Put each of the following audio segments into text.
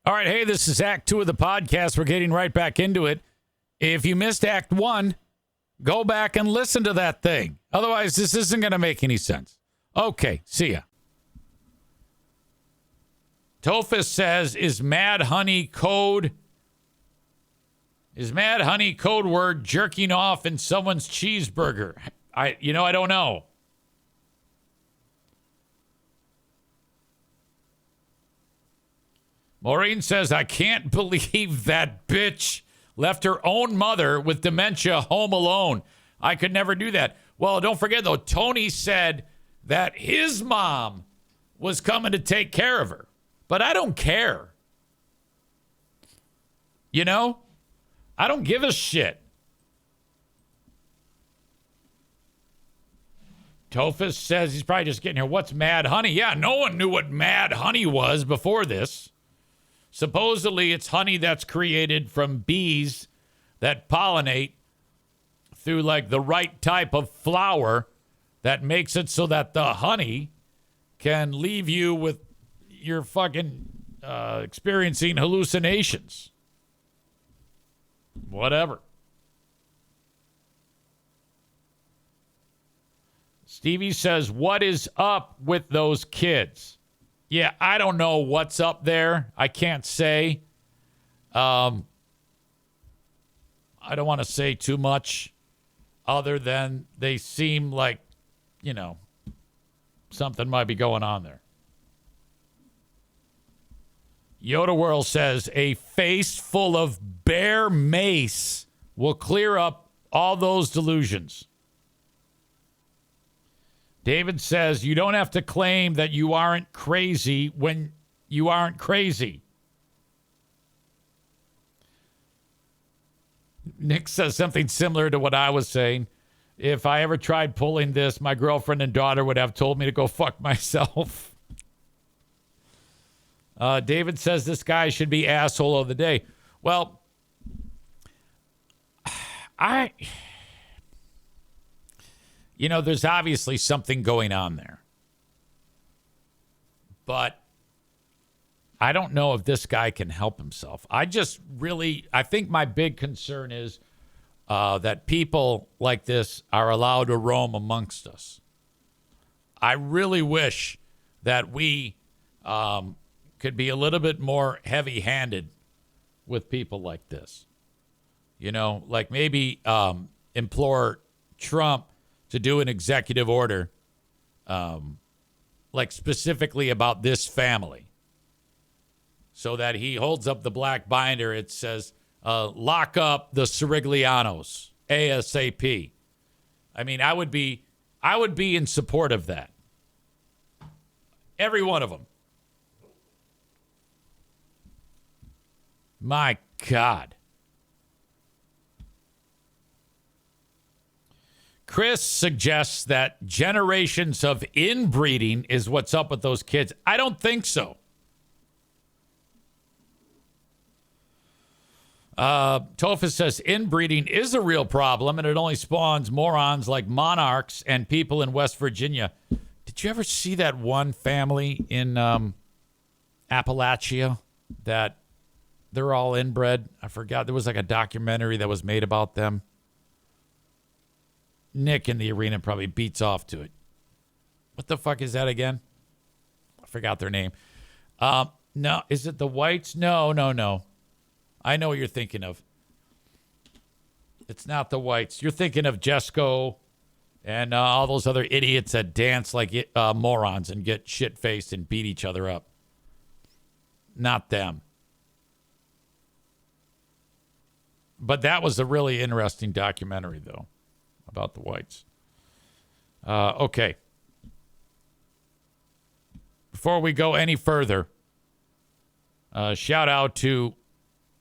All right, hey, this is Act 2 of the podcast. We're getting right back into it. If you missed Act 1, go back and listen to that thing. Otherwise, this isn't going to make any sense. Okay, see ya. Tophus says, is Mad Honey code word jerking off in someone's cheeseburger? I don't know. Maureen says, I can't believe that bitch left her own mother with dementia home alone. I could never do that. Well, don't forget, though, Tony said that his mom was coming to take care of her. But I don't care. You know? I don't give a shit. Tophus says he's probably just getting here. What's Mad Honey? Yeah, no one knew what Mad Honey was before this. Supposedly, it's honey that's created from bees that pollinate through, like, the right type of flower that makes it so that the honey can leave you with your fucking experiencing hallucinations. Whatever. Stevie says, what is up with those kids? Yeah, I don't know what's up there. I can't say. I don't want to say too much other than they seem like, something might be going on there. Yoda World says, a face full of bear mace will clear up all those delusions. David says, you don't have to claim that you aren't crazy when you aren't crazy. Nick says something similar to what I was saying. If I ever tried pulling this, my girlfriend and daughter would have told me to go fuck myself. David says this guy should be asshole of the day. Well, there's obviously something going on there. But I don't know if this guy can help himself. I think my big concern is that people like this are allowed to roam amongst us. I really wish that we could be a little bit more heavy-handed with people like this. Like maybe implore Trump to do an executive order, like specifically about this family, so that he holds up the black binder. It says, lock up the Siriglianos ASAP. I mean, I would be in support of that. Every one of them. My God. Chris suggests that generations of inbreeding is what's up with those kids. I don't think so. Tophus says inbreeding is a real problem, and it only spawns morons like monarchs and people in West Virginia. Did you ever see that one family in Appalachia that they're all inbred? I forgot. There was like a documentary that was made about them. Nick in the arena probably beats off to it. What the fuck is that again? I forgot their name. No, is it the Whites? No. I know what you're thinking of. It's not the Whites. You're thinking of Jesco and all those other idiots that dance like morons and get shit-faced and beat each other up. Not them. But that was a really interesting documentary, though, about the Whites. Okay. Before we go any further, shout out to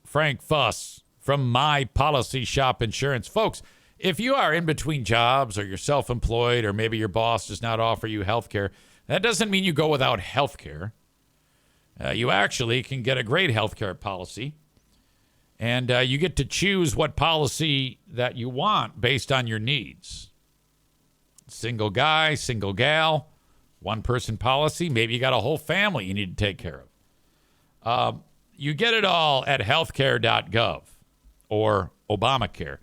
Frank Fuss from My Policy Shop Insurance. Folks, if you are in between jobs or you're self-employed or maybe your boss does not offer you health care, that doesn't mean you go without health care. You actually can get a great health care policy. And you get to choose what policy that you want based on your needs. Single guy, single gal, one-person policy. Maybe you got a whole family you need to take care of. you get it all at healthcare.gov or Obamacare.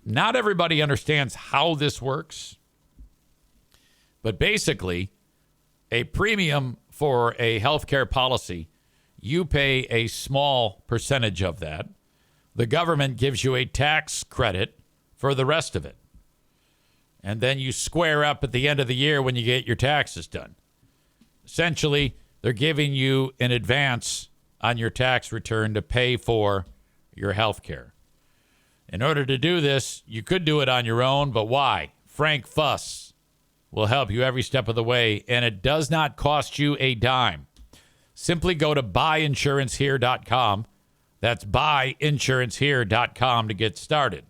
Not everybody understands how this works, but basically, a premium for a healthcare policy, you pay a small percentage of that. The government gives you a tax credit for the rest of it. And then you square up at the end of the year when you get your taxes done. Essentially, they're giving you an advance on your tax return to pay for your health care. In order to do this, you could do it on your own, but why? Frank Fuss will help you every step of the way, and it does not cost you a dime. Simply go to buyinsurancehere.com. That's buyinsurancehere.com to get started.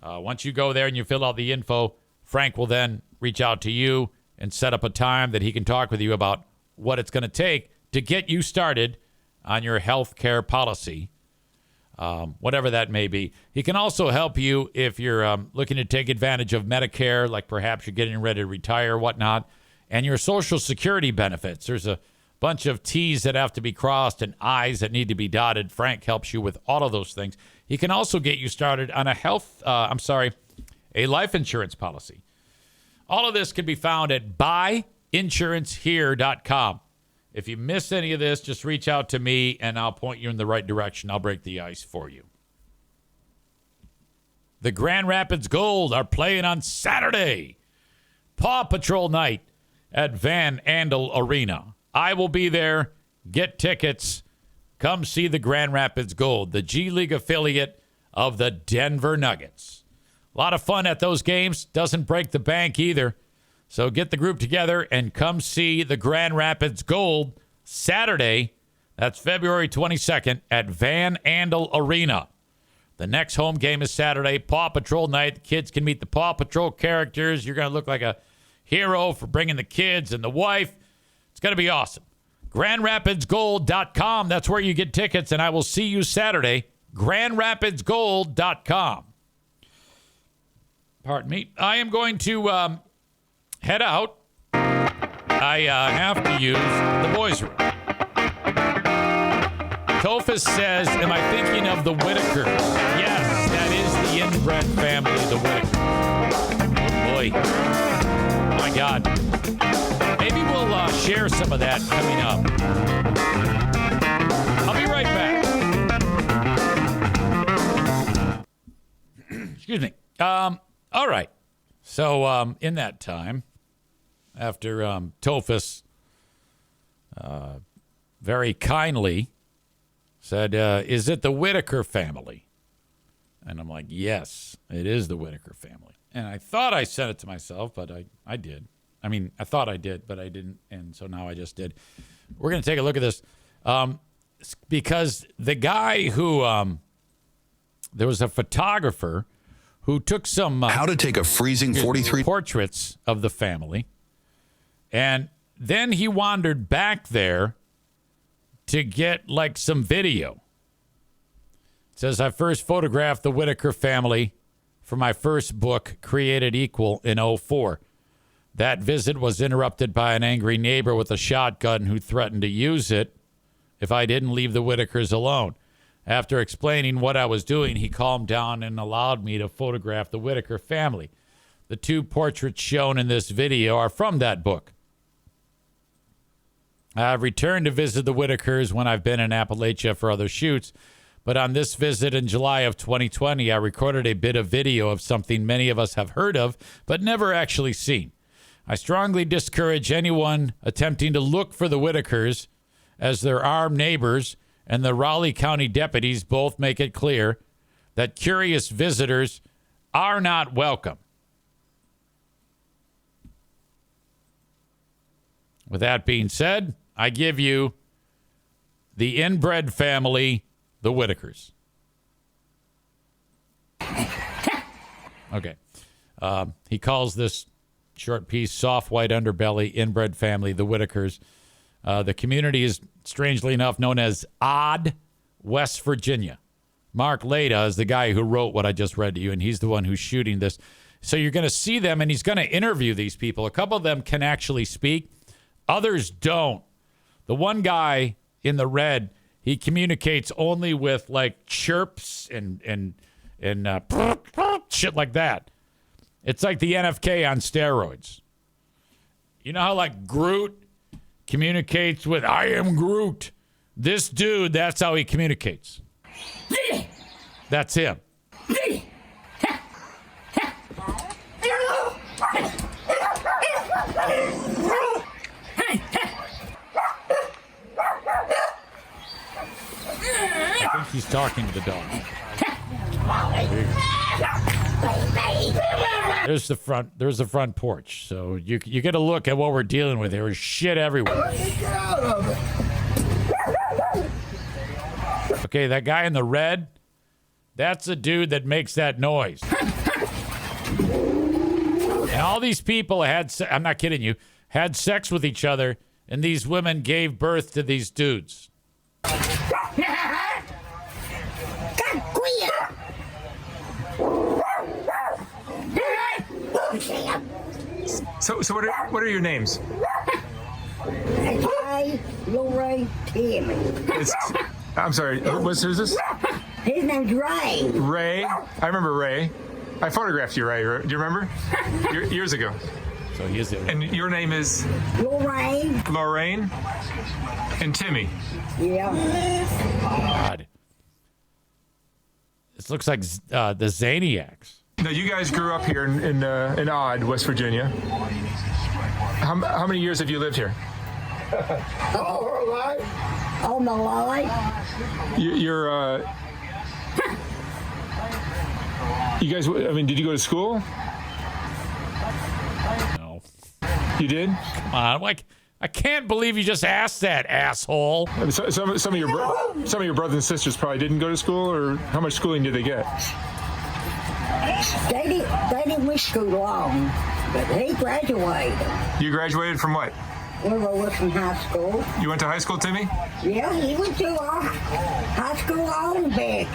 Once you go there and you fill out the info, Frank will then reach out to you and set up a time that he can talk with you about what it's going to take to get you started on your health care policy, whatever that may be. He can also help you if you're looking to take advantage of Medicare, like perhaps you're getting ready to retire, whatnot, and your Social Security benefits. There's a bunch of T's that have to be crossed and I's that need to be dotted. Frank helps you with all of those things. He can also get you started on a life insurance policy. All of this can be found at buyinsurancehere.com. If you miss any of this, just reach out to me and I'll point you in the right direction. I'll break the ice for you. The Grand Rapids Gold are playing on Saturday. Paw Patrol night at Van Andel Arena. I will be there. Get tickets. Come see the Grand Rapids Gold, the G League affiliate of the Denver Nuggets. A lot of fun at those games. Doesn't break the bank either. So get the group together and come see the Grand Rapids Gold Saturday. That's February 22nd at Van Andel Arena. The next home game is Saturday, Paw Patrol night. The kids can meet the Paw Patrol characters. You're going to look like a hero for bringing the kids and the wife. It's going to be awesome. GrandRapidsGold.com. That's where you get tickets, and I will see you Saturday. GrandRapidsGold.com. Pardon me. I am going to head out. I have to use the boys' room. Tophus says, am I thinking of the Whitakers? Yes, that is the inbred family, the Whitakers. Oh, boy. My God. Maybe we'll share some of that coming up. I'll be right back. Excuse me. All right. So in that time, after Tophus very kindly said, is it the Whitaker family? And I'm like, yes, it is the Whitaker family. And I thought I said it to myself, but I did. I mean, I thought I did, but I didn't. And so now I just did. We're going to take a look at this because the guy who there was a photographer who took some how to take a freezing 43 portraits of the family. And then he wandered back there to get like some video. It says, I first photographed the Whitaker family for my first book, Created Equal, in 2004. That visit was interrupted by an angry neighbor with a shotgun who threatened to use it if I didn't leave the Whitakers alone. After explaining what I was doing, he calmed down and allowed me to photograph the Whitaker family. The two portraits shown in this video are from that book. I've returned to visit the Whitakers when I've been in Appalachia for other shoots, but on this visit in July of 2020, I recorded a bit of video of something many of us have heard of, but never actually seen. I strongly discourage anyone attempting to look for the Whitakers, as their armed neighbors and the Raleigh County deputies both make it clear that curious visitors are not welcome. With that being said, I give you the inbred family, the Whitakers. Okay. He calls this short piece, Soft White Underbelly, Inbred Family, the Whitakers. The community is, strangely enough, known as Odd, West Virginia. Mark Leda is the guy who wrote what I just read to you, and he's the one who's shooting this. So you're going to see them, and he's going to interview these people. A couple of them can actually speak. Others don't. The one guy in the red He communicates only with like chirps and shit like that. It's like the NFK on steroids. You know how like Groot communicates with I am Groot? This dude, that's how he communicates. That's him. I think he's talking to the dog. There's the front porch. So you get a look at what we're dealing with. There was shit everywhere. Okay, that guy in the red, that's a dude that makes that noise. And all these people I'm not kidding you, had sex with each other, and these women gave birth to these dudes. So what are your names? Ray, Lori, Timmy. I'm sorry. Who's this? His name's Ray. Ray. I remember Ray. I photographed you, Ray. Do you remember? Years ago. So he is it. And your name is? Lorraine. Lorraine. And Timmy. Yeah. God. This looks like the Zaniacs. Now, you guys grew up here in Odd, West Virginia. How many years have you lived here? All my life. You're you guys, I mean, did you go to school? No. You did? Come on, like I can't believe you just asked that, asshole. I mean, some of your brothers and sisters probably didn't go to school, or how much schooling did they get? They didn't wish school long, but he graduated. You graduated from what? We were from high school. You went to high school, Timmy? Yeah, he went to high school on back.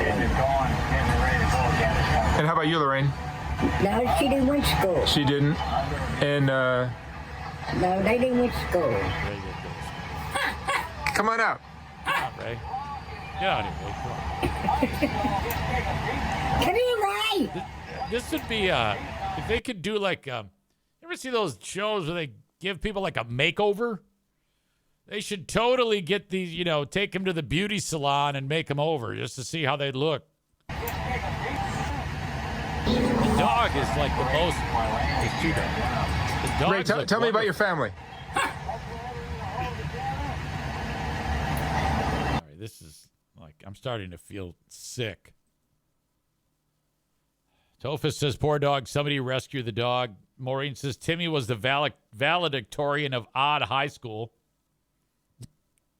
And how about you, Lorraine? No, she didn't went to school. She didn't. And No, they didn't went to school. come on out. Come on, Ray. Get out of here, Ray. Come here, Ray. This would be if they could do like you ever see those shows where they give people like a makeover? They should totally get these, take them to the beauty salon and make them over just to see how they'd look. The dog is like the most. There's two dogs. The dog. Ray, tell me about your family. All right, this is like I'm starting to feel sick. Tophus says, poor dog, somebody rescue the dog. Maureen says, Timmy was the valedictorian of Odd High School.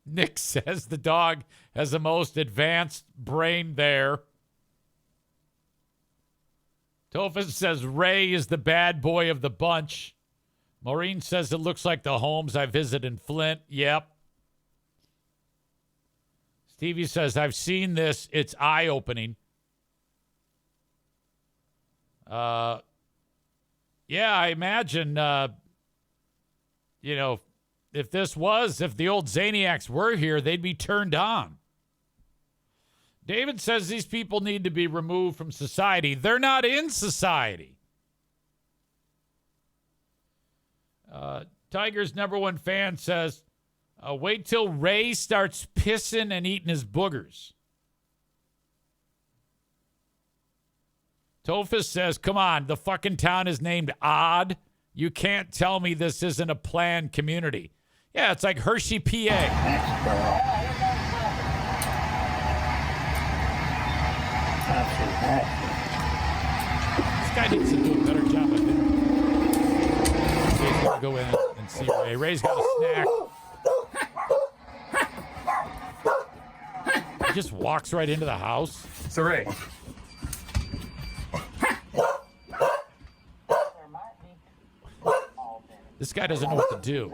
Nick says, the dog has the most advanced brain there. Tophus says, Ray is the bad boy of the bunch. Maureen says, it looks like the homes I visit in Flint. Yep. Stevie says, I've seen this. It's eye-opening. Yeah, I imagine, if the old Zaniacs were here, they'd be turned on. David says these people need to be removed from society. They're not in society. Tiger's #1 fan says, wait till Ray starts pissing and eating his boogers. Tophus says, come on, the fucking town is named Odd. You can't tell me this isn't a planned community. Yeah, it's like Hershey, PA. This guy needs to do a better job of it. Ray's gonna go in and see Ray. Ray's got a snack. He just walks right into the house. So, Ray. This guy doesn't know what to do.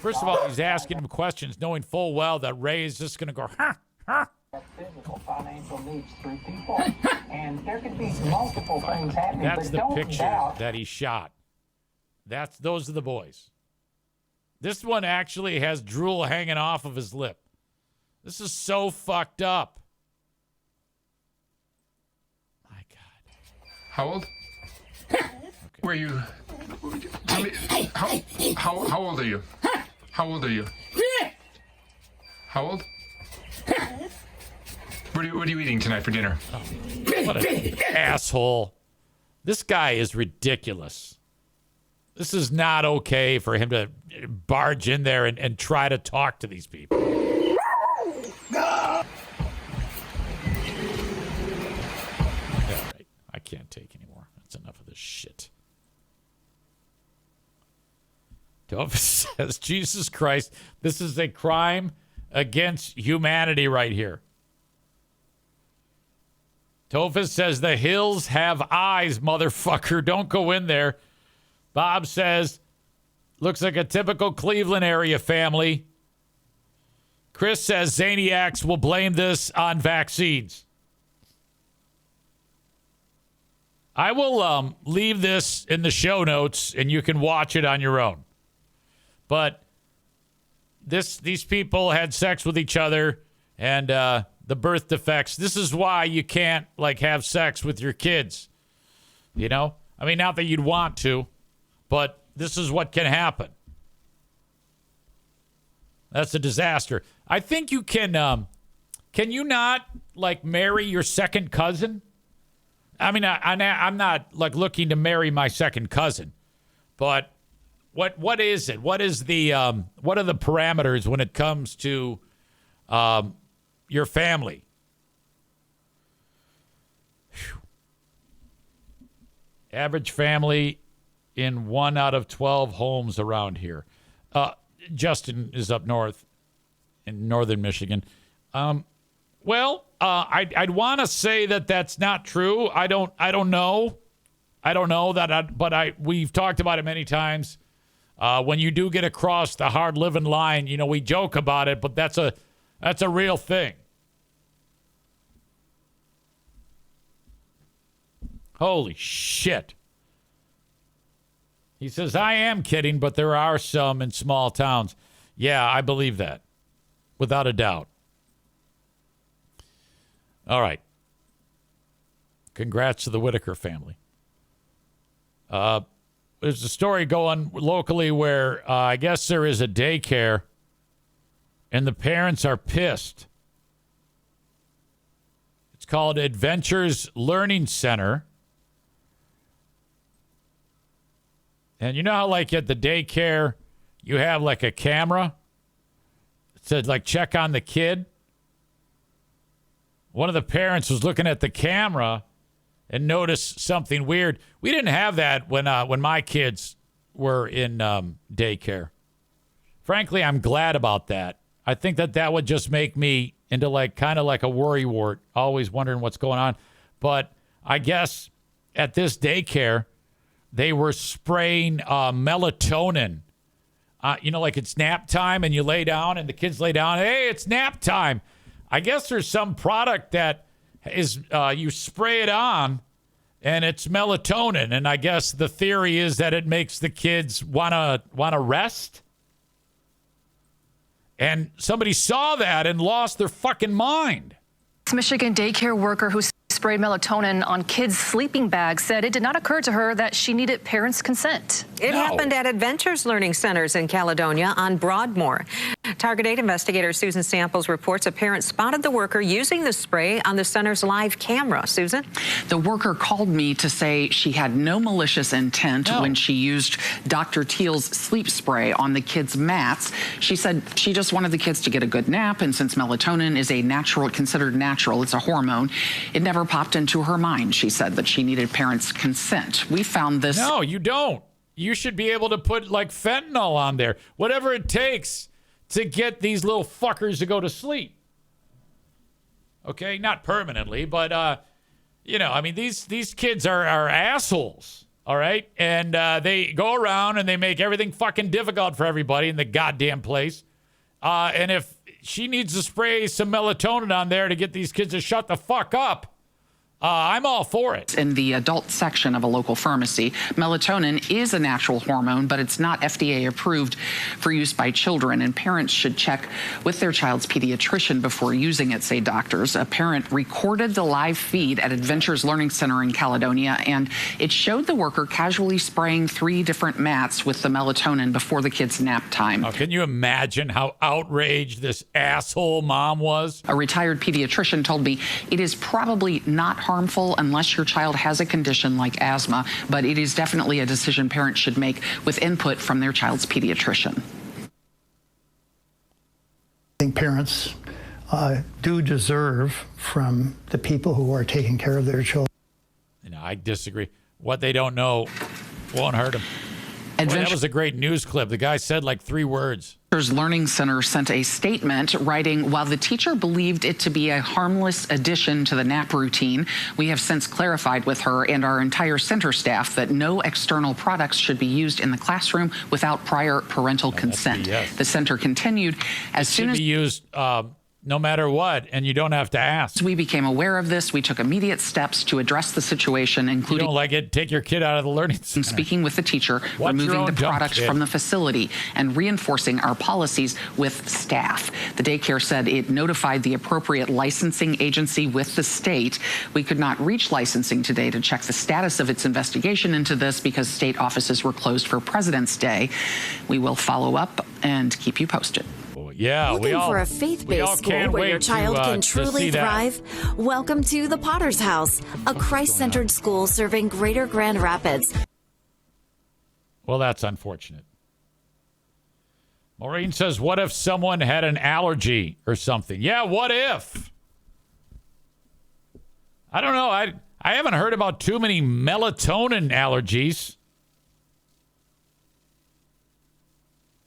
First of all, he's asking him questions, knowing full well that Ray is just going to go, Physical, financial needs through people, and there could be multiple things happening. That's but the don't picture doubt that he shot. Those are the boys. This one actually has drool hanging off of his lip. This is so fucked up. My God. How old? Were you? Tell me, how old are you? How old are you? How old? What are you eating tonight for dinner? Oh, what an asshole. This guy is ridiculous. This is not okay for him to barge in there and try to talk to these people. Yeah, right. I can't take anymore. That's enough of this shit. Tova says, Jesus Christ, this is a crime against humanity right here. Tova says, the hills have eyes, motherfucker. Don't go in there. Bob says, looks like a typical Cleveland area family. Chris says, Zaniacs will blame this on vaccines. I will leave this in the show notes, and you can watch it on your own. But these people had sex with each other, and the birth defects. This is why you can't have sex with your kids. You know? I mean, not that you'd want to, but this is what can happen. That's a disaster. I think you can you not marry your second cousin? I mean, I'm not looking to marry my second cousin, but what is it? What is the what are the parameters when it comes to your family? Whew. Average family in 1 out of 12 homes around here. Justin is up north in northern Michigan. I'd want to say that that's not true. I don't know. I don't know that, but we've talked about it many times. When you do get across the hard living line, we joke about it, but that's a real thing. Holy shit. He says, I am kidding, but there are some in small towns. Yeah, I believe that. Without a doubt. All right. Congrats to the Whitaker family. There's a story going locally where I guess there is a daycare and the parents are pissed. It's called Adventures Learning Center. And you know how at the daycare you have a camera to check on the kid? One of the parents was looking at the camera and noticed something weird. We didn't have that when my kids were in daycare. Frankly, I'm glad about that. I think that would just make me into kind of like a worrywart, always wondering what's going on. But I guess at this daycare, they were spraying melatonin. It's nap time and you lay down and the kids lay down. Hey, it's nap time. I guess there's some product that is you spray it on and it's melatonin. And I guess the theory is that it makes the kids wanna rest. And somebody saw that and lost their fucking mind. Michigan daycare worker who sprayed melatonin on kids' sleeping bags said it did not occur to her that she needed parents' consent. It happened at Adventures Learning Centers in Caledonia on Broadmoor. Target 8 investigator Susan Samples reports a parent spotted the worker using the spray on the center's live camera. Susan? The worker called me to say she had no malicious intent when she used Dr. Teal's sleep spray on the kids' mats. She said she just wanted the kids to get a good nap, and since melatonin is considered natural, it's a hormone, it never popped into her mind, she said, that she needed parents' consent. We found this. No, you don't. You should be able to put fentanyl on there. Whatever it takes to get these little fuckers to go to sleep. Okay, not permanently, but these kids are assholes. All right, and they go around and they make everything fucking difficult for everybody in the goddamn place. And if she needs to spray some melatonin on there to get these kids to shut the fuck up, I'm all for it. In the adult section of a local pharmacy, melatonin is a natural hormone, but it's not FDA approved for use by children, and parents should check with their child's pediatrician before using it, say doctors. A parent recorded the live feed at Adventures Learning Center in Caledonia, and it showed the worker casually spraying 3 different mats with the melatonin before the kids' nap time. Now, can you imagine how outraged this asshole mom was? A retired pediatrician told me it is probably not harmful unless your child has a condition like asthma, but it is definitely a decision parents should make with input from their child's pediatrician. I think parents do deserve from the people who are taking care of their children. I disagree. What they don't know won't hurt them. Boy, that was a great news clip. The guy said like 3 words. Adventures Learning Center sent a statement writing, while the teacher believed it to be a harmless addition to the nap routine, we have since clarified with her and our entire center staff that no external products should be used in the classroom without prior parental consent. The center continued, as soon as be used no matter what, and you don't have to ask. We became aware of this. We took immediate steps to address the situation, including... You don't like it? Take your kid out of the learning center. Speaking with the teacher, removing the products from the facility, and reinforcing our policies with staff. The daycare said it notified the appropriate licensing agency with the state. We could not reach licensing today to check the status of its investigation into this because state offices were closed for President's Day. We will follow up and keep you posted. Yeah, looking for a faith-based school where your child can truly thrive? Welcome to the Potter's House, a Christ-centered school serving Greater Grand Rapids. Well, that's unfortunate. Maureen says, what if someone had an allergy or something? Yeah, what if? I don't know. I haven't heard about too many melatonin allergies.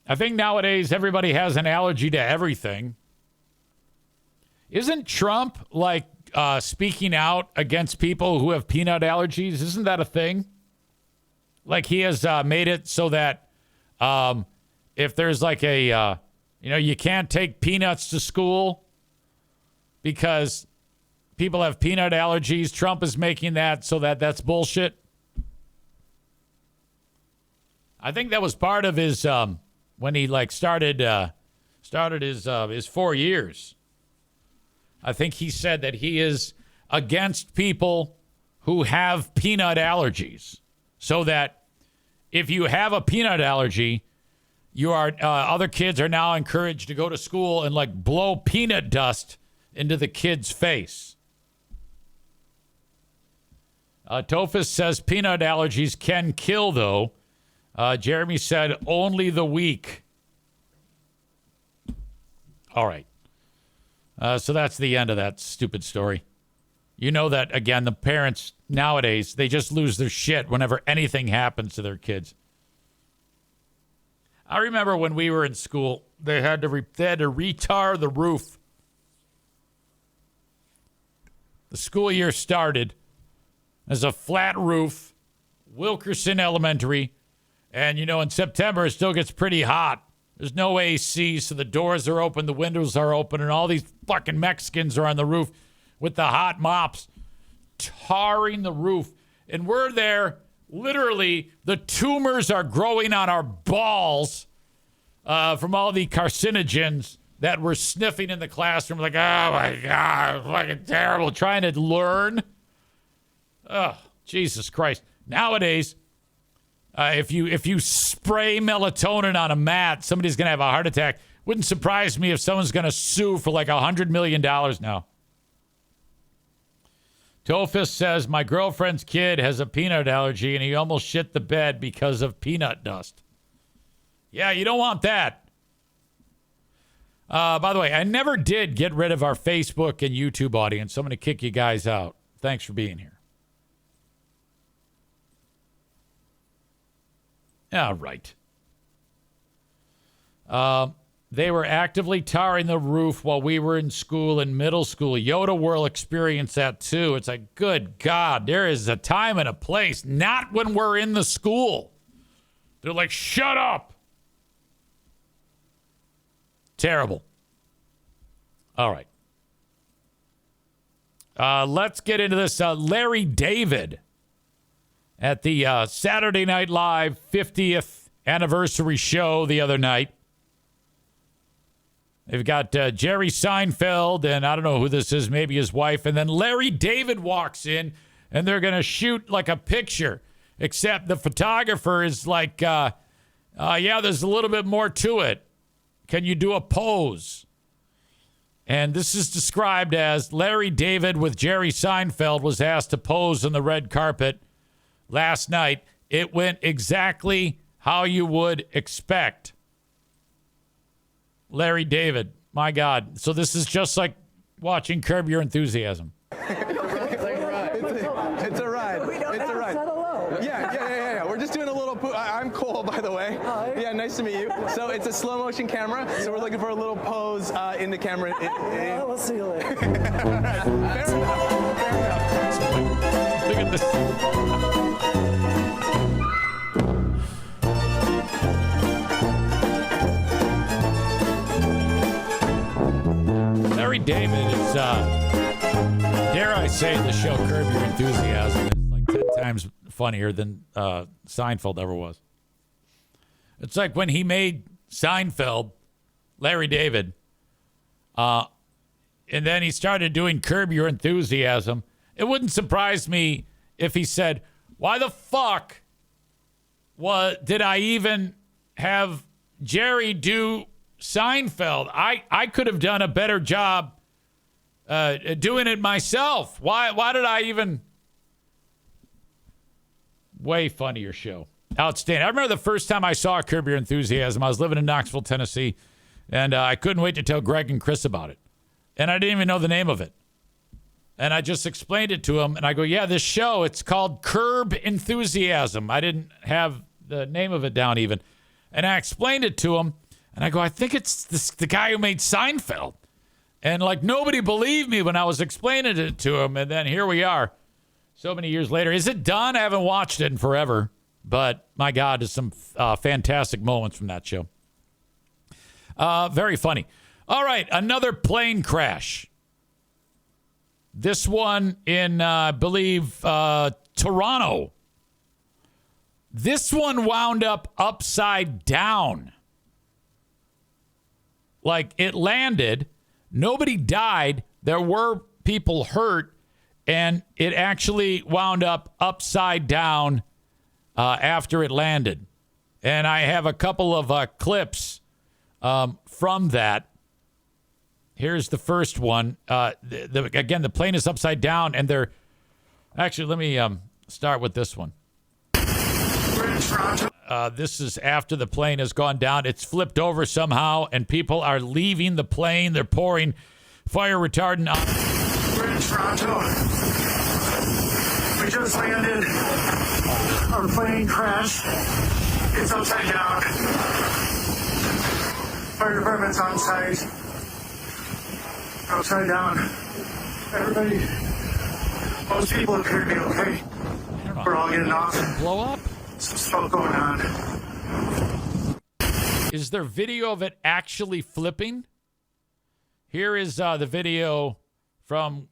I think nowadays everybody has an allergy to everything. Isn't Trump like speaking out against people who have peanut allergies? Isn't that a thing? Like he has made it so that if there's like a, you can't take peanuts to school because people have peanut allergies. Trump is making that so that that's bullshit. I think that was part of his... when he started his 4 years. I think he said that he is against people who have peanut allergies, so that if you have a peanut allergy, you are other kids are now encouraged to go to school and blow peanut dust into the kid's face. Tophus says peanut allergies can kill, though. Jeremy said only the weak. All right. So that's the end of that stupid story. You know that, again, the parents nowadays, they just lose their shit whenever anything happens to their kids. I remember when we were in school, they had to retar the roof. The school year started as a flat roof, Wilkerson Elementary. And, in September, it still gets pretty hot. There's no AC, so the doors are open, the windows are open, and all these fucking Mexicans are on the roof with the hot mops tarring the roof. And we're there, literally, the tumors are growing on our balls from all the carcinogens that we're sniffing in the classroom. Like, oh, my God, fucking terrible, trying to learn. Oh, Jesus Christ. Nowadays... If you spray melatonin on a mat, somebody's going to have a heart attack. Wouldn't surprise me if someone's going to sue for $100 million now. Tophus says, my girlfriend's kid has a peanut allergy and he almost shit the bed because of peanut dust. Yeah, you don't want that. By the way, I never did get rid of our Facebook and YouTube audience, so I'm going to kick you guys out. Thanks for being here. All right. They were actively tarring the roof while we were in school, in middle school. Yoda will experience that too. It's like, good God, there is a time and a place, not when we're in the school. They're like, shut up. Terrible. All right. Let's get into this. Larry David at the Saturday Night Live 50th anniversary show the other night. They've got Jerry Seinfeld, and I don't know who this is, maybe his wife. And then Larry David walks in, and they're going to shoot like a picture. Except the photographer is like, yeah, there's a little bit more to it. Can you do a pose? And this is described as Larry David with Jerry Seinfeld was asked to pose on the red carpet last night. It went exactly how you would expect. Larry David, my God. So this is just like watching Curb Your Enthusiasm. It's a ride. It's a ride. Yeah. We're just doing a little I'm Cole, by the way. Hi. Yeah, nice to meet you. So it's a slow motion camera. So we're looking for a little pose in the camera. We'll see you later. Fair enough. Look at this. Larry David is, dare I say, the show Curb Your Enthusiasm is like 10 times funnier than Seinfeld ever was. It's like when he made Seinfeld, Larry David, and then he started doing Curb Your Enthusiasm. It wouldn't surprise me if he said, why the fuck did I even have Jerry do Seinfeld? I could have done a better job doing it myself. Why did I even... Way funnier show. Outstanding. I remember the first time I saw Curb Your Enthusiasm. I was living in Knoxville, Tennessee, and I couldn't wait to tell Greg and Chris about it. And I didn't even know the name of it. And I just explained it to him, and I go, yeah, this show, it's called Curb Enthusiasm. I didn't have the name of it down even. And I explained it to him, and I go, I think it's the guy who made Seinfeld. And, like, nobody believed me when I was explaining it to him, and then here we are. So many years later. Is it done? I haven't watched it in forever. But, my God, there's some fantastic moments from that show. Very funny. All right, another plane crash. This one in, I believe, Toronto. This one wound up upside down. Like, it landed. Nobody died. There were people hurt. And it actually wound up upside down after it landed. And I have a couple of clips from that. Here's the first one. Again, the plane is upside down, and they're... Actually, let me start with this one. This is after the plane has gone down. It's flipped over somehow, and people are leaving the plane. They're pouring fire retardant on... We're in Toronto. We just landed. Our plane crashed. It's upside down. Fire department's on site. Upside down. Everybody, most people appear to be okay. We're all getting off. Blow up? Some smoke going on. Is there video of it actually flipping? Here is the video from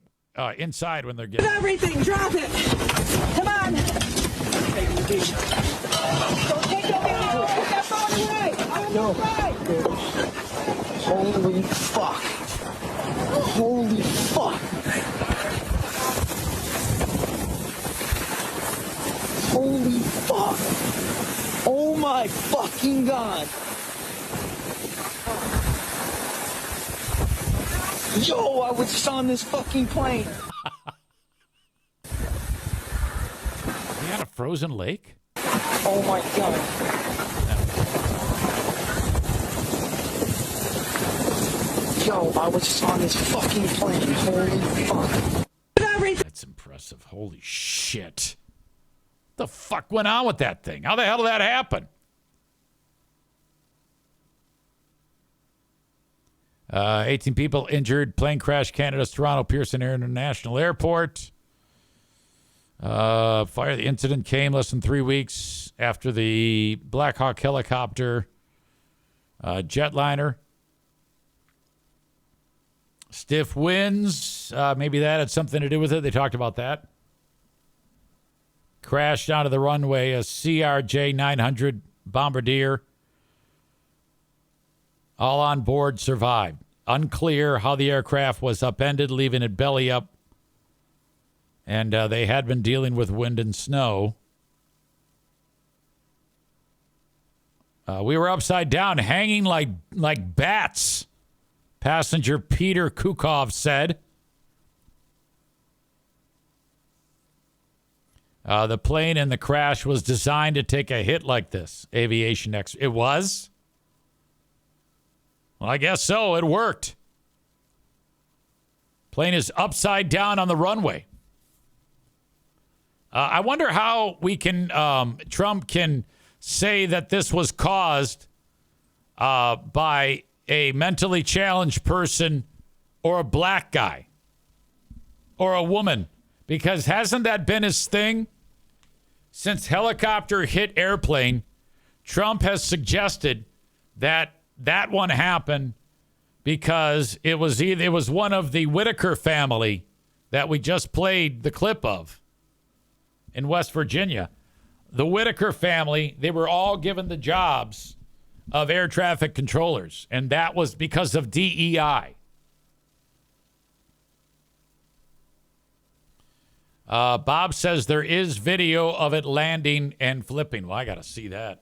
inside when they're getting... Everything, drop it. Come on. Don't take it down. Put that phone away. On the right. Holy fuck. Holy fuck. Holy fuck. Oh my fucking God. Yo, I was just on this fucking plane. We had a frozen lake? Oh my God. Yo, I was just on this fucking plane. Holy fuck. That's impressive. Holy shit. What the fuck went on with that thing? How the hell did that happen? 18 people injured. Plane crash, Canada's Toronto Pearson International Airport. Fire. The incident came less than 3 weeks after the Black Hawk helicopter jetliner Stiff winds. Maybe that had something to do with it. They talked about that. Crashed onto the runway. A CRJ 900 Bombardier. All on board survived. Unclear how the aircraft was upended, leaving it belly up. And they had been dealing with wind and snow. We were upside down, hanging like bats, passenger Peter Kukov said. The plane in the crash was designed to take a hit like this. Aviation expert. It was? Well, I guess so. It worked. Plane is upside down on the runway. I wonder how we can, Trump can say that this was caused by a mentally challenged person or a black guy or a woman. Because hasn't that been his thing? Since helicopter hit airplane, Trump has suggested that that one happened because it was one of the Whitaker family that we just played the clip of in West Virginia. The Whitaker family, they were all given the jobs of air traffic controllers, and that was because of DEI. Bob says there is video of it landing and flipping. Well, I got to see that.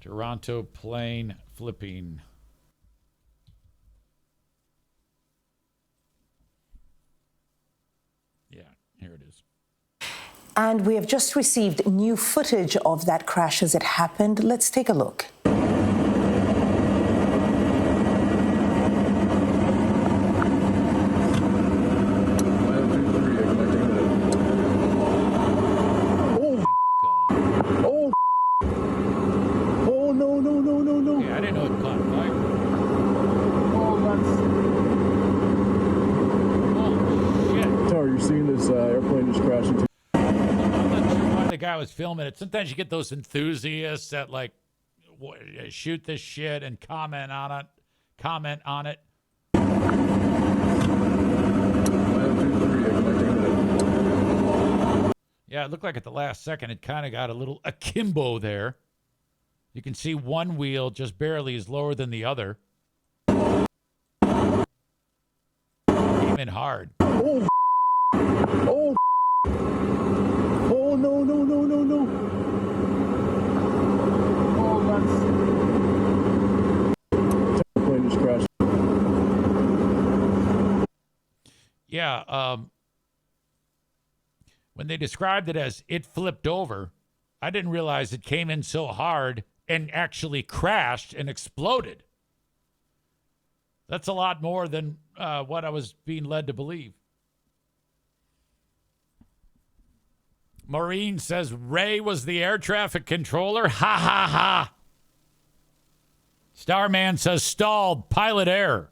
Toronto plane flipping. Yeah, here it is. And we have just received new footage of that crash as it happened. Let's take a look. Guy was filming it. Sometimes you get those enthusiasts that like shoot this shit and comment on it. Yeah, it looked like at the last second it kind of got a little akimbo there. You can see one wheel just barely is lower than the other. Came in hard. Oh, no. Oh, plane just crashed. Yeah, when they described it as it flipped over, I didn't realize it came in so hard and actually crashed and exploded. That's a lot more than what I was being led to believe. Maureen says Ray was the air traffic controller. Ha, ha, ha. Starman says stalled. Pilot error.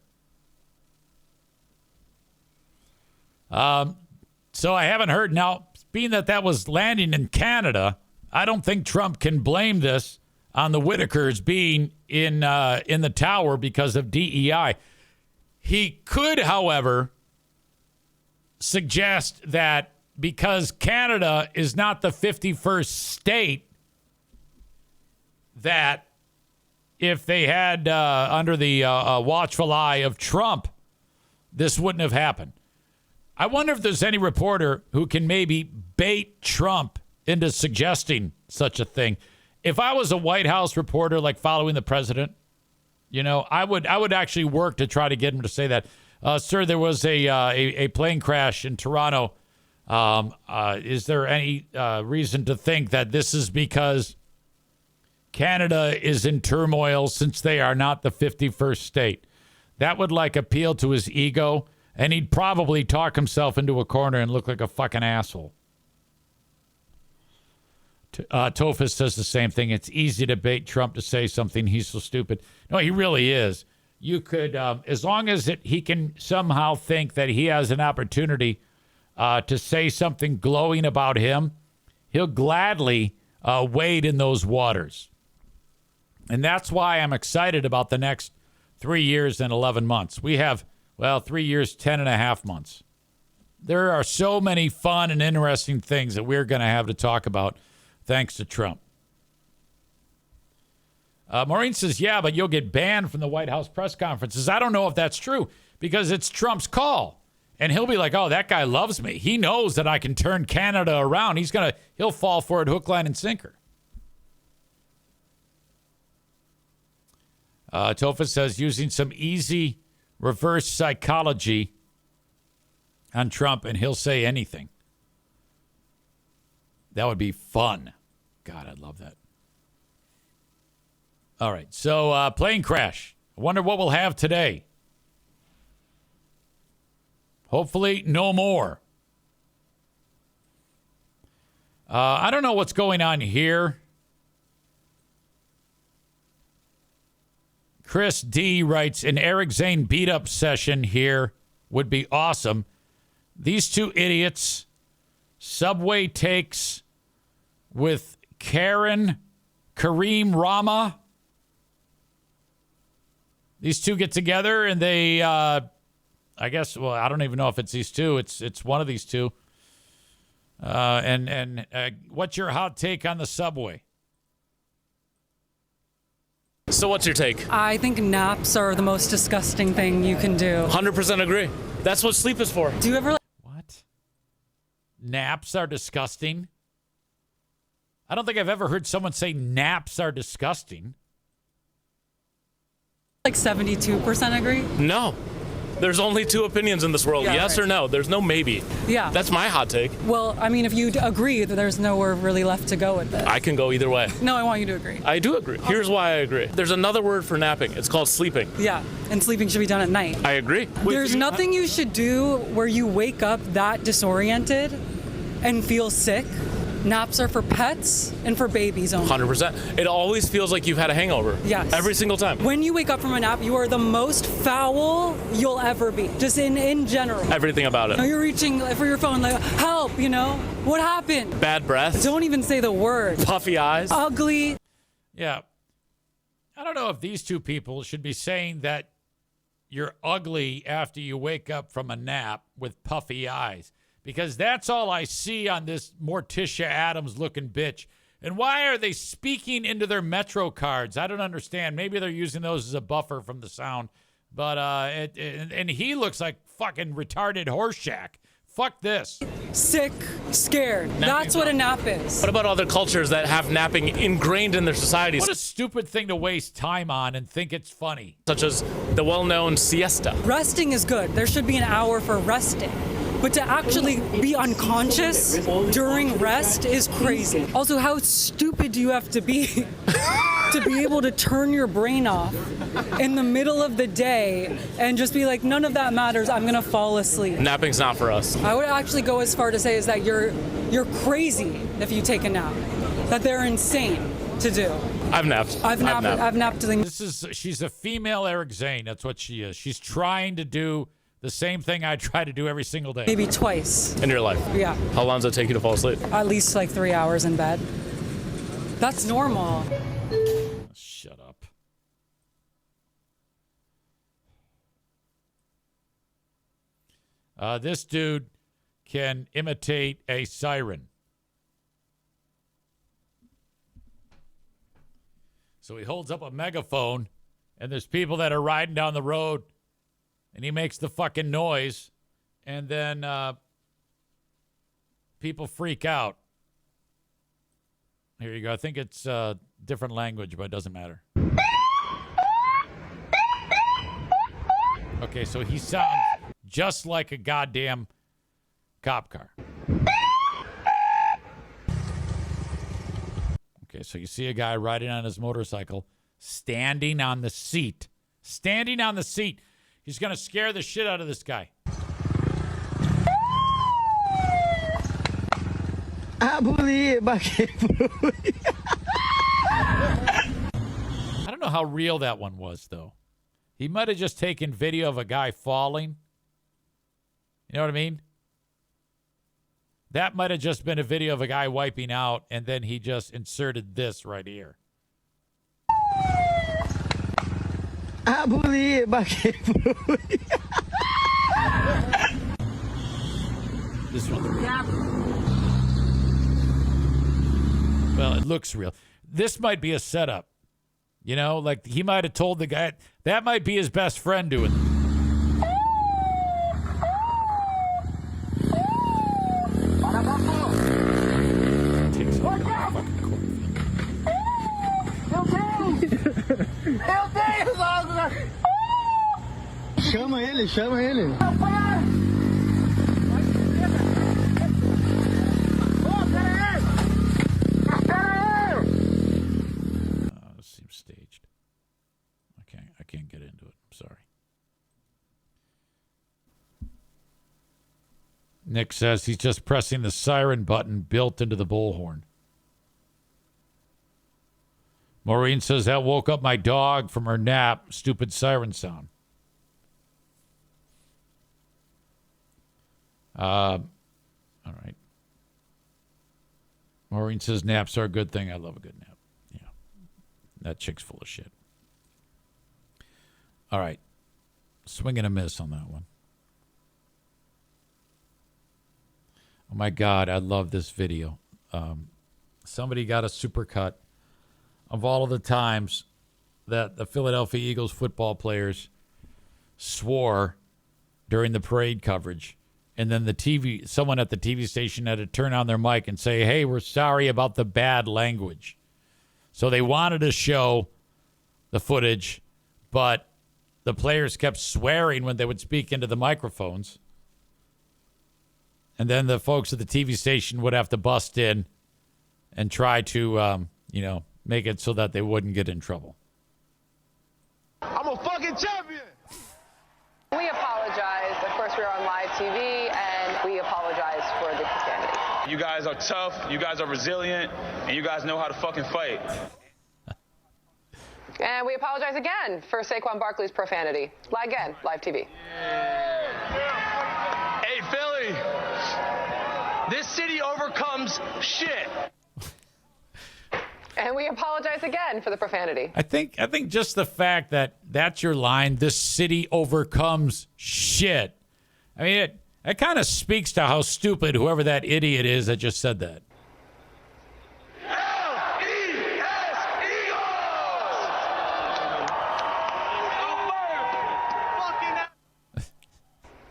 So I haven't heard. Now, being that was landing in Canada, I don't think Trump can blame this on the Whitakers being in the tower because of DEI. He could, however, suggest that because Canada is not the 51st state, that if they had under the watchful eye of Trump, this wouldn't have happened. I wonder if there's any reporter who can maybe bait Trump into suggesting such a thing. If I was a White House reporter, like following the president, I would actually work to try to get him to say that. Sir, there was a plane crash in Toronto. Is there any reason to think that this is because Canada is in turmoil since they are not the 51st state? That would appeal to his ego, and he'd probably talk himself into a corner and look like a fucking asshole. Tophus says the same thing. It's easy to bait Trump to say something. He's so stupid. No, he really is. You could, as long as he can somehow think that he has an opportunity to say something glowing about him, he'll gladly wade in those waters. And that's why I'm excited about the next 3 years and 11 months. We have Well, 3 years, 10.5 months. There are so many fun and interesting things that we're going to have to talk about thanks to Trump. Maureen says, yeah, but you'll get banned from the White House press conferences. I don't know if that's true because it's Trump's call. And he'll be like, oh, that guy loves me. He knows that I can turn Canada around. He'll fall for it hook, line, and sinker. Tofa says, using some easy reverse psychology on Trump, and he'll say anything. That would be fun. God, I'd love that. All right, so plane crash. I wonder what we'll have today. Hopefully, no more. I don't know what's going on here. Chris D. writes, an Eric Zane beat-up session here would be awesome. These two idiots, Subway takes with Kareem Rama. These two get together and they, I guess, well, I don't even know if it's these two. It's one of these two. And what's your hot take on the Subway? So what's your take? I think naps are the most disgusting thing you can do. 100% agree. That's what sleep is for. Do you ever... What? Naps are disgusting? I don't think I've ever heard someone say naps are disgusting. Like 72% agree? No. There's only two opinions in this world, Yeah, yes right. or no. There's no maybe. Yeah. That's my hot take. Well, I mean, if you agree, that there's nowhere really left to go with this. I can go either way. No, I want you to agree. I do agree. Here's why I agree. There's another word for napping. It's called sleeping. Yeah, and sleeping should be done at night. I agree. There's nothing you should do where you wake up that disoriented and feel sick. Naps are for pets and for babies only. 100%. It always feels like you've had a hangover. Yes. Every single time. When you wake up from a nap, you are the most foul you'll ever be. Just in general. Everything about it. Now you're reaching for your phone like, help, What happened? Bad breath. Don't even say the word. Puffy eyes. Ugly. Yeah. I don't know if these two people should be saying that you're ugly after you wake up from a nap with puffy eyes. Because that's all I see on this Morticia Adams-looking bitch. And why are they speaking into their Metro cards? I don't understand. Maybe they're using those as a buffer from the sound. But and he looks like fucking retarded Horseshack. Fuck this. Sick, scared. That's what a nap is. What about other cultures that have napping ingrained in their societies? What a stupid thing to waste time on and think it's funny. Such as the well-known siesta. Resting is good. There should be an hour for resting. But to actually be unconscious during rest is crazy. Also, how stupid do you have to be to be able to turn your brain off in the middle of the day and just be like, none of that matters, I'm gonna fall asleep. Napping's not for us. I would actually go as far to say is that you're crazy if you take a nap. That they're insane to do. I've napped. I've napped. She's a female Eric Zane. That's what she is. She's trying to do the same thing I try to do every single day. Maybe twice. In your life? Yeah. How long does it take you to fall asleep? At least like 3 hours in bed. That's normal. Shut up. This dude can imitate a siren. So he holds up a megaphone, and there's people that are riding down the road, and he makes the fucking noise, and then people freak out. Here you go. I think it's a different language, but it doesn't matter. Okay, so he sounds just like a goddamn cop car. Okay, so you see a guy riding on his motorcycle, standing on the seat. Standing on the seat. He's going to scare the shit out of this guy. I don't know how real that one was, though. He might have just taken video of a guy falling. You know what I mean? That might have just been a video of a guy wiping out, and then he just inserted this right here. I believe I can. This one's real. Well, it looks real. This might be a setup. You know, like he might have told the guy that might be his best friend doing this. Takes off the fucking cornfield. Chama ele, chama ele. This seems staged. I can't get into it. I'm sorry. Nick says he's just pressing the siren button built into the bullhorn. Maureen says that woke up my dog from her nap. Stupid siren sound. All right. Maureen says naps are a good thing. I love a good nap. Yeah. That chick's full of shit. All right. Swing and a miss on that one. Oh my God, I love this video. Somebody got a supercut of all of the times that the Philadelphia Eagles football players swore during the parade coverage. And then someone at the TV station had to turn on their mic and say, hey, we're sorry about the bad language. So they wanted to show the footage, but the players kept swearing when they would speak into the microphones. And then the folks at the TV station would have to bust in and try to, make it so that they wouldn't get in trouble. I'm a fucking champion. We apologize. Of course, we're on live TV, and we apologize for the profanity. You guys are tough, you guys are resilient, and you guys know how to fucking fight. And we apologize again for Saquon Barkley's profanity. Again, live TV. Hey, Philly. This city overcomes shit. And we apologize again for the profanity. I think just the fact that that's your line, this city overcomes shit. I mean, it kind of speaks to how stupid whoever that idiot is that just said that.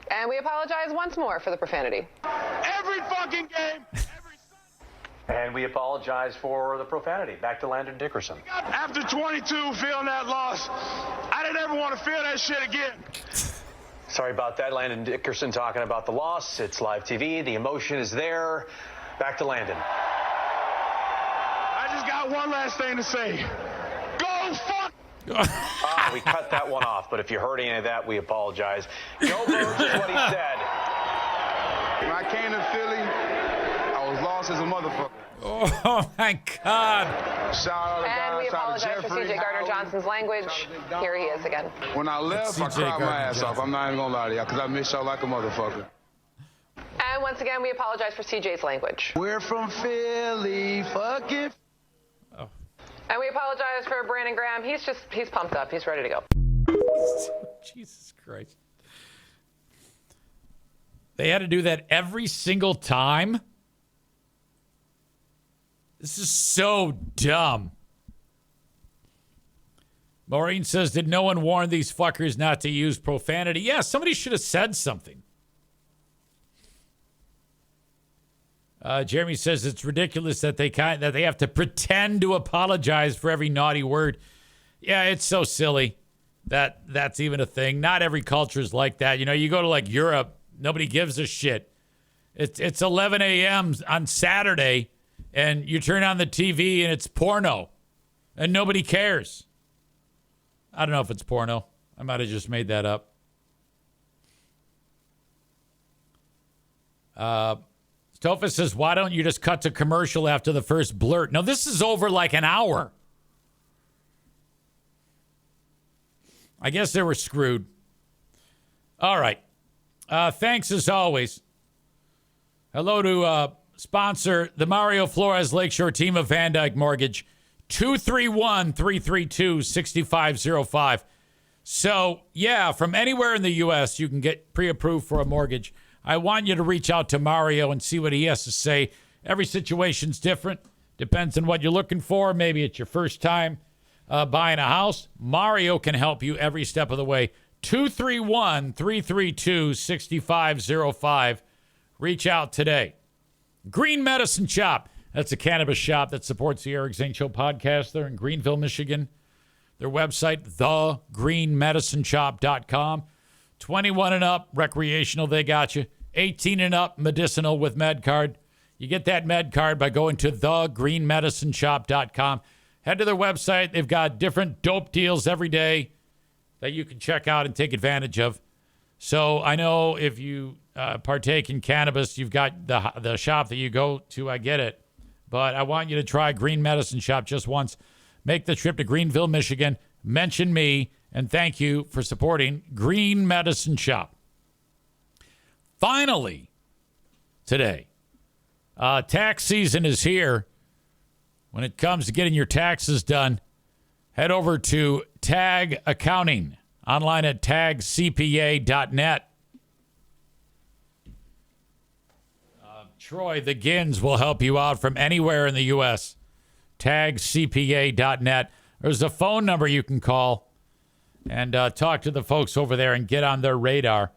And we apologize once more for the profanity. Every fucking game. And we apologize for the profanity. Back to Landon Dickerson. After 22 feeling that loss, I didn't ever want to feel that shit again. Sorry about that. Landon Dickerson talking about the loss. It's live TV. The emotion is there. Back to Landon. I just got one last thing to say. Go fuck. We cut that one off, but if you heard any of that, we apologize. Joe Burns is what he said. When I came to Philly, I was lost as a motherfucker. Oh my God. Shout out to And we shout out to apologize for Jeffrey, C.J. Gardner-Johnson's language. Here he is again. When I left, I cried my ass off. I'm not even gonna lie to y'all, because I miss y'all like a motherfucker. And once again, we apologize for CJ's language. We're from Philly, fucking. Oh. And we apologize for Brandon Graham. He's pumped up. He's ready to go. Jesus Christ. They had to do that every single time? This is so dumb. Maureen says, did no one warn these fuckers not to use profanity? Yeah, somebody should have said something. Jeremy says it's ridiculous that they have to pretend to apologize for every naughty word. Yeah, it's so silly that that's even a thing. Not every culture is like that. You know, you go to like Europe, nobody gives a shit. It's 11 a.m. on Saturday, and you turn on the TV and it's porno, and nobody cares. I don't know if it's porno. I might have just made that up. Tofa says, why don't you just cut to commercial after the first blurt? No, this is over like an hour. I guess they were screwed. All right. Thanks as always. Hello to sponsor the Mario Flores Lakeshore team of Van Dyke Mortgage. 231-332-6505. So, yeah, from anywhere in the U.S., you can get pre-approved for a mortgage. I want you to reach out to Mario and see what he has to say. Every situation's different. Depends on what you're looking for. Maybe it's your first time buying a house. Mario can help you every step of the way. 231-332-6505. Reach out today. Green Medicine Shop. That's a cannabis shop that supports the Eric Zane Show podcast. They're in Greenville, Michigan. Their website, thegreenmedicineshop.com. 21 and up, recreational, they got you. 18 and up, medicinal with MedCard. You get that MedCard by going to thegreenmedicineshop.com. Head to their website. They've got different dope deals every day that you can check out and take advantage of. So I know if you partake in cannabis, you've got the shop that you go to. I get it. But I want you to try Green Medicine Shop just once. Make the trip to Greenville, Michigan. Mention me, and thank you for supporting Green Medicine Shop. Finally, today, tax season is here. When it comes to getting your taxes done, head over to Tag Accounting, online at tagcpa.net. Troy the Gins will help you out from anywhere in the U.S. tagcpa.net. There's a phone number you can call and talk to the folks over there and get on their radar.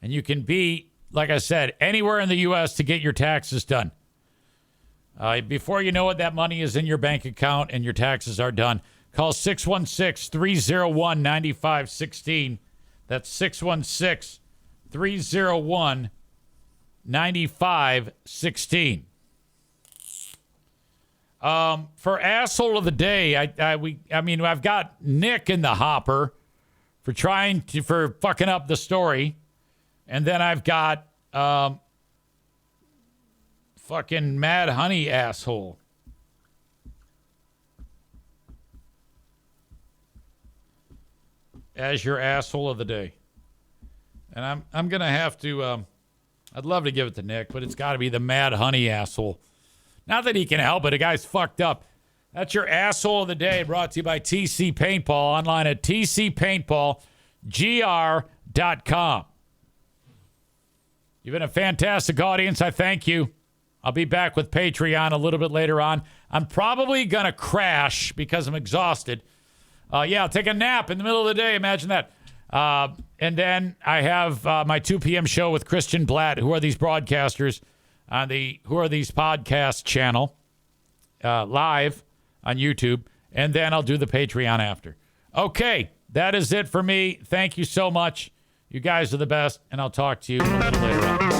And you can be, like I said, anywhere in the U.S. to get your taxes done. Before you know it, that money is in your bank account and your taxes are done. Call 616-301-9516. That's 616-301-9516. For asshole of the day, I've got Nick in the hopper for fucking up the story, and then I've got fucking Mad Honey asshole. As your asshole of the day, and I'm gonna have to. I'd love to give it to Nick, but it's got to be the Mad Honey asshole. Not that he can help it. The guy's fucked up. That's your asshole of the day, brought to you by TC Paintball, online at tcpaintballgr.com. You've been a fantastic audience. I thank you. I'll be back with Patreon a little bit later on. I'm probably going to crash because I'm exhausted. I'll take a nap in the middle of the day. Imagine that. And then I have my 2 p.m. show with Christian Blatt, Who Are These Broadcasters, on the Who Are These Podcast channel, live on YouTube. And then I'll do the Patreon after. Okay, that is it for me. Thank you so much. You guys are the best, and I'll talk to you a little later on.